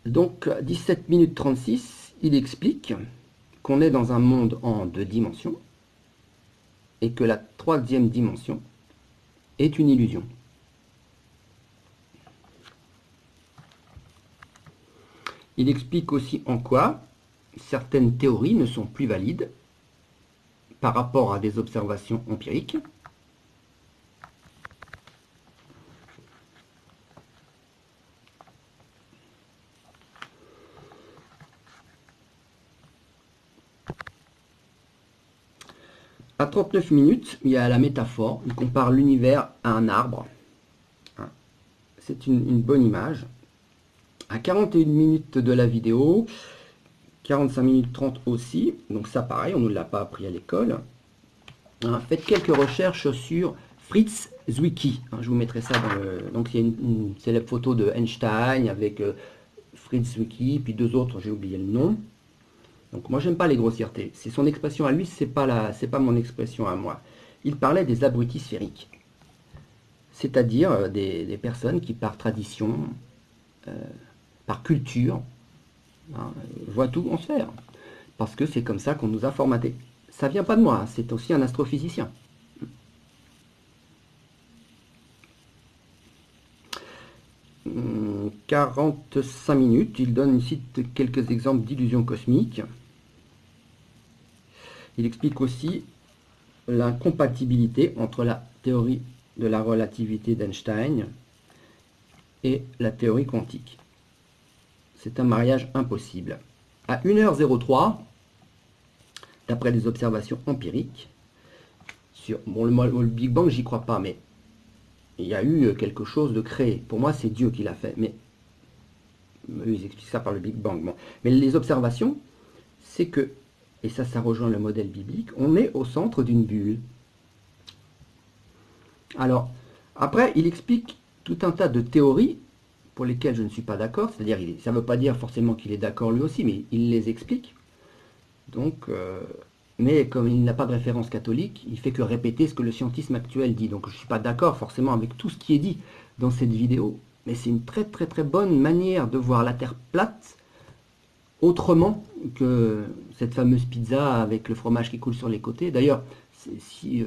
Donc, 17 minutes 36, il explique qu'on est dans un monde en 2 dimensions et que la 3e dimension est une illusion. Il explique aussi en quoi certaines théories ne sont plus valides par rapport à des observations empiriques. À 39 minutes, il y a la métaphore. Il compare l'univers à un arbre. C'est une bonne image. À 41 minutes de la vidéo, 45 minutes 30 aussi, donc ça pareil, on ne nous l'a pas appris à l'école. Faites quelques recherches sur Fritz Zwicky. Je vous mettrai ça dans le... Donc il y a une célèbre photo de Einstein avec Fritz Zwicky, puis 2 autres, j'ai oublié le nom. Donc moi j'aime pas les grossièretés. C'est son expression à lui, c'est pas mon expression à moi. Il parlait des abrutis sphériques. C'est-à-dire des personnes qui par tradition, par culture, voient tout en sphère. Parce que c'est comme ça qu'on nous a formatés. Ça vient pas de moi, c'est aussi un astrophysicien. « 45 minutes, il cite quelques exemples d'illusions cosmiques. Il explique aussi l'incompatibilité entre la théorie de la relativité d'Einstein et la théorie quantique. C'est un mariage impossible. À 1h03, d'après des observations empiriques, le Big Bang, j'y crois pas, mais il y a eu quelque chose de créé. Pour moi, c'est Dieu qui l'a fait, mais ils expliquent ça par le Big Bang. Bon. Mais les observations, c'est que, et ça rejoint le modèle biblique, on est au centre d'une bulle. Alors, après, il explique tout un tas de théories pour lesquelles je ne suis pas d'accord, c'est-à-dire, ça ne veut pas dire forcément qu'il est d'accord lui aussi, mais il les explique. Donc, mais comme il n'a pas de référence catholique, il fait que répéter ce que le scientisme actuel dit. Donc je ne suis pas d'accord forcément avec tout ce qui est dit dans cette vidéo. Mais c'est une très très très bonne manière de voir la Terre plate autrement que cette fameuse pizza avec le fromage qui coule sur les côtés. D'ailleurs, si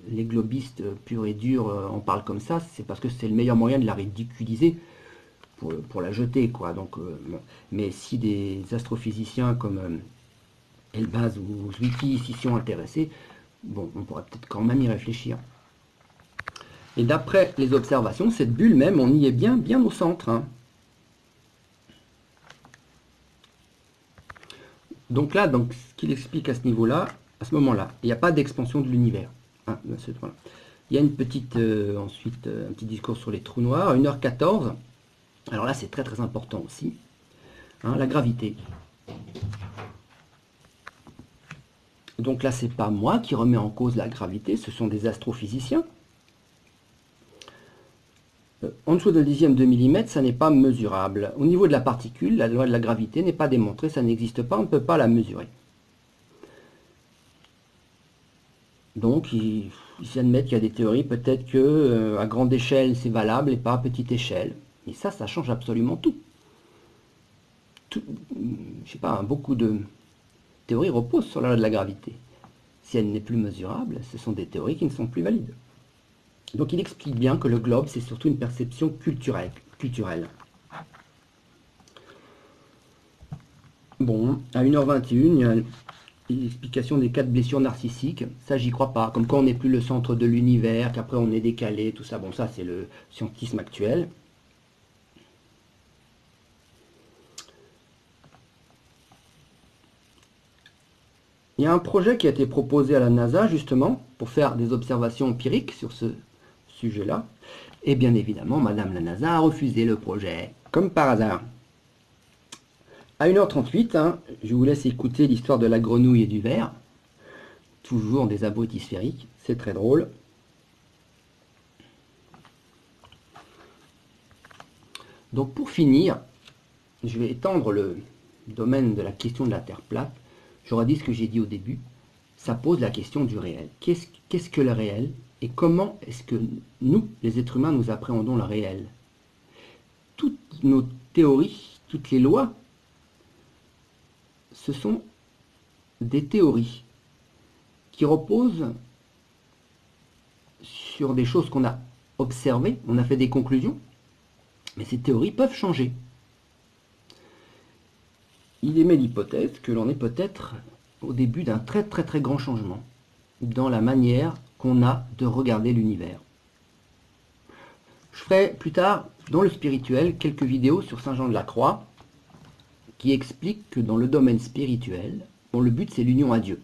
les globistes purs et durs en parlent comme ça, c'est parce que c'est le meilleur moyen de la ridiculiser pour la jeter, quoi. Donc, bon. Mais si des astrophysiciens comme Elbaz ou Zwicky s'y sont intéressés, bon, on pourrait peut-être quand même y réfléchir. Et d'après les observations, cette bulle même, on y est bien au centre. Donc là, ce qu'il explique à ce niveau-là, à ce moment-là, il n'y a pas d'expansion de l'univers. Il y a une petite, ensuite, un petit discours sur les trous noirs, à 1h14. Alors là, c'est très très important aussi. La gravité. Donc là, c'est pas moi qui remets en cause la gravité, ce sont des astrophysiciens. En dessous d'un dixième de millimètre, ça n'est pas mesurable. Au niveau de la particule, la loi de la gravité n'est pas démontrée, ça n'existe pas, on ne peut pas la mesurer. Donc, ils admettent qu'il y a des théories, peut-être que à grande échelle, c'est valable et pas à petite échelle. Et ça change absolument tout. Je sais pas, beaucoup de théories reposent sur la loi de la gravité. Si elle n'est plus mesurable, ce sont des théories qui ne sont plus valides. Donc il explique bien que le globe, c'est surtout une perception culturelle. Bon, à 1h21, il y a l'explication des 4 blessures narcissiques. Ça, j'y crois pas. Comme quoi on n'est plus le centre de l'univers, qu'après on est décalé, tout ça. Bon, ça, c'est le scientisme actuel. Il y a un projet qui a été proposé à la NASA, justement, pour faire des observations empiriques sur ce sujet-là. Et bien évidemment, Madame la NASA a refusé le projet, comme par hasard. À 1h38, je vous laisse écouter l'histoire de la grenouille et du ver. Toujours des abrutis sphériques, c'est très drôle. Donc pour finir, je vais étendre le domaine de la question de la Terre plate. J'aurais dit ce que j'ai dit au début. Ça pose la question du réel. Qu'est-ce que le réel? Et comment est-ce que nous, les êtres humains, nous appréhendons le réel? Toutes nos théories toutes les lois, ce sont des théories qui reposent sur des choses qu'on a observées, on a fait des conclusions, mais ces théories peuvent changer. Il émet l'hypothèse que l'on est peut-être au début d'un très très très grand changement dans la manière qu'on a de regarder l'univers. Je ferai plus tard, dans le spirituel, quelques vidéos sur Saint Jean de la Croix qui expliquent que dans le domaine spirituel, le but c'est l'union à Dieu.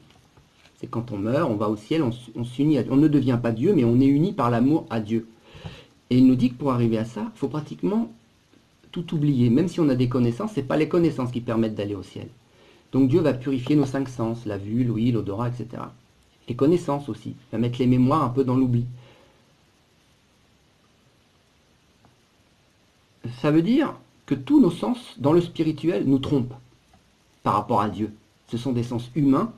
C'est quand on meurt, on va au ciel, on s'unit à Dieu. On ne devient pas Dieu, mais on est uni par l'amour à Dieu. Et il nous dit que pour arriver à ça, il faut pratiquement tout oublier. Même si on a des connaissances, ce n'est pas les connaissances qui permettent d'aller au ciel. Donc Dieu va purifier nos 5 sens, la vue, l'ouïe, l'odorat, etc. Les connaissances aussi. Il va mettre les mémoires un peu dans l'oubli. Ça veut dire que tous nos sens, dans le spirituel, nous trompent par rapport à Dieu. Ce sont des sens humains.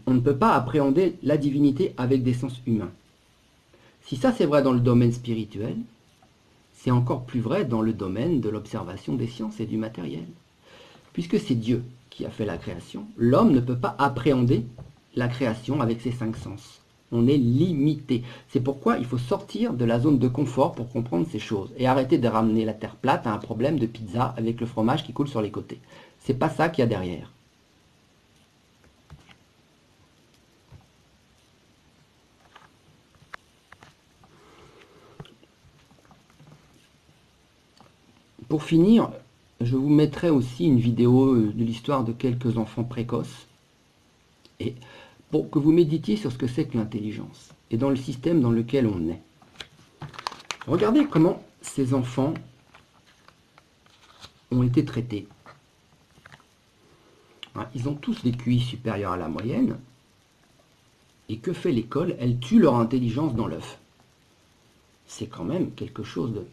On ne peut pas appréhender la divinité avec des sens humains. Si ça c'est vrai dans le domaine spirituel, c'est encore plus vrai dans le domaine de l'observation des sciences et du matériel. Puisque c'est Dieu qui a fait la création, l'homme ne peut pas appréhender la création avec ses 5 sens. On est limité. C'est pourquoi il faut sortir de la zone de confort pour comprendre ces choses et arrêter de ramener la terre plate à un problème de pizza avec le fromage qui coule sur les côtés. C'est pas ça qu'il y a derrière. Pour finir, je vous mettrai aussi une vidéo de l'histoire de quelques enfants précoces, et pour que vous méditiez sur ce que c'est que l'intelligence, et dans le système dans lequel on est. Regardez comment ces enfants ont été traités. Ils ont tous des QI supérieurs à la moyenne, et que fait l'école? Elle tue leur intelligence dans l'œuf. C'est quand même quelque chose de...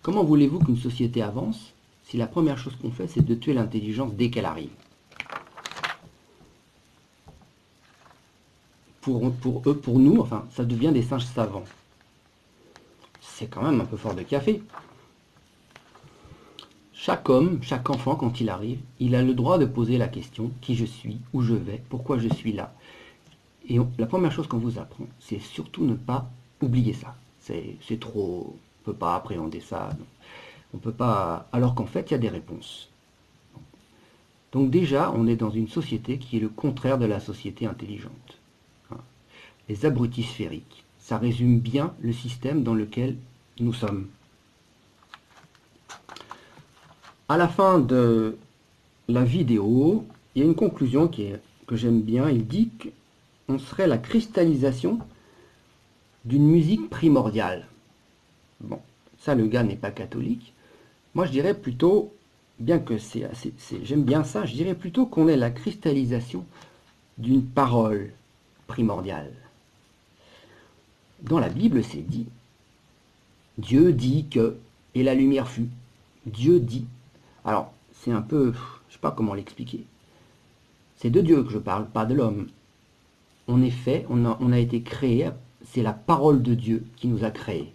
Comment voulez-vous qu'une société avance si la première chose qu'on fait, c'est de tuer l'intelligence dès qu'elle arrive? Pour eux, pour nous, enfin, ça devient des singes savants. C'est quand même un peu fort de café. Chaque homme, chaque enfant, quand il arrive, il a le droit de poser la question, qui je suis, où je vais, pourquoi je suis là. Et la première chose qu'on vous apprend, c'est surtout ne pas oublier ça. C'est trop... On ne peut pas appréhender ça. On peut pas... Alors qu'en fait, il y a des réponses. Donc déjà, on est dans une société qui est le contraire de la société intelligente. Les abrutis sphériques. Ça résume bien le système dans lequel nous sommes. À la fin de la vidéo, il y a une conclusion que j'aime bien. Il dit qu'on serait la cristallisation d'une musique primordiale. Bon, ça, le gars n'est pas catholique. Moi, je dirais plutôt, bien que j'aime bien ça, je dirais plutôt qu'on est la cristallisation d'une parole primordiale. Dans la Bible, c'est dit, Dieu dit que, et la lumière fut. Dieu dit. Alors, c'est un peu, je ne sais pas comment l'expliquer. C'est de Dieu que je parle, pas de l'homme. On est fait, on a été créé, c'est la parole de Dieu qui nous a créés.